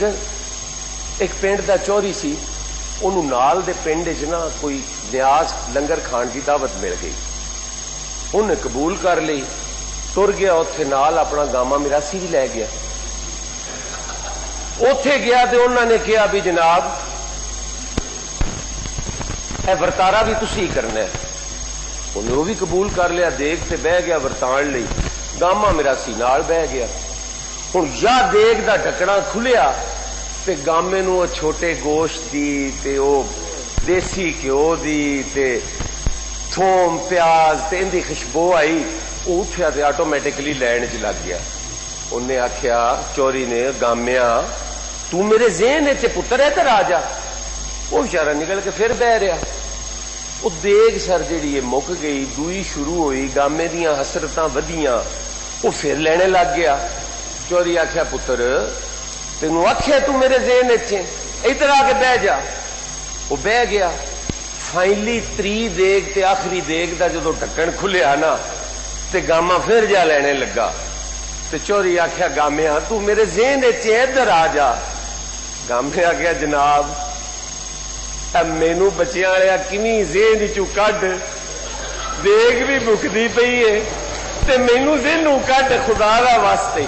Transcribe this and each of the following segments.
ایک پنڈ دا چوری سی، انہوں نال دے پنڈ وچ نا کوئی نیاز لنگر کھان کی دعوت مل گئی، انہیں قبول کر لی، تر گیا اتنے نال اپنا گاما میراسی بھی لے گیا۔ اتے گیا تو انہوں نے کہا بھی جناب اے ورتارا بھی تسی کرنا ہے، انہیں وہ بھی قبول کر لیا، دیکھ تے بہ گیا ورتان لئی، گاما میراسی نال بہ گیا۔ ہوں یا دیگ دا ڈھکنا کھلیا تے گامے نو چھوٹے گوشت دی تے او دیسی گھیو دی تے تھوم پیاز تے ان دی خوشبو آئی، وہ اٹھیا تے آٹومیٹکلی لین چ لگ گیا۔ انہیں آخیا چوری نے، گامیا تو میرے ذہن ہے پتر ہے تے راجا، وہ بچارا نکل کے پھر بہ رہا۔ وہ دیگ سر جیڑی ہے مک گئی، دوئی شروع ہوئی، گامے دیاں حسرتاں ودیاں، وہ پھر لینے لگ گیا۔ چوری آخیا پتر تینوں آخیا تو میرے ذہن ادھر آ کے بہ جا، وہ بہ گیا۔ فائنلی تری دیگ تے آخری دیگ دا جدو ڈھکن کھلیا نا تے گاما پھر جا لینے لگا، تے چوری آخیا گامیا تو میرے ذہن ادھر آ جا۔ گامے آخیا جناب مینو بچیاں والا کمی ذہن چو کڈ، دیگ بھی بکتی پئی ہے تے مینو ذہنوں کڈ خدا دا واسطے۔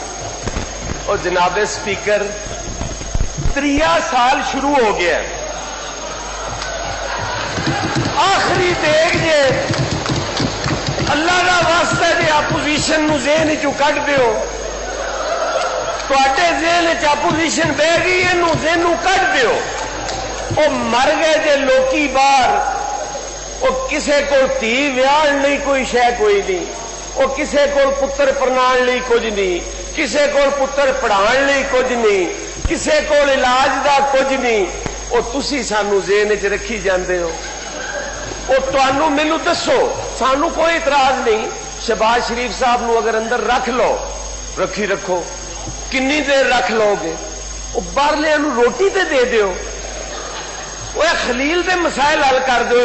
اور جناب سپیکر 3 سال شروع ہو گیا، آخری دیکھ جے اللہ کا واسطہ جی اپوزیشن نو ذہن چو کڈ دیو، تے ذہن اپوزیشن بہ گئی، یہ ذہنوں کڈ دیو۔ وہ مر گئے جے لوکی باہر، وہ کسے کو تھی ویاہن نہیں کوئی شے کوئی نہیں، وہ کسے کو پتر پرنان لی کچھ نہیں، کسے کو پتر پڑھان لی کچھ نہیں، کسے کو علاج دا کچھ نہیں، وہ تسی سانو ذہن چ رکھی جاندے ہو۔ وہ تانوں مینوں دسو، سانو کوئی اعتراض نہیں، شہباز شریف صاحب نو اگر اندر رکھ لو، رکھی رکھو، کنی دیر رکھ لو گے؟ وہ باہرلے نو روٹی تے دے دیو، وہ خلیل دے مسائل حل کر دیو۔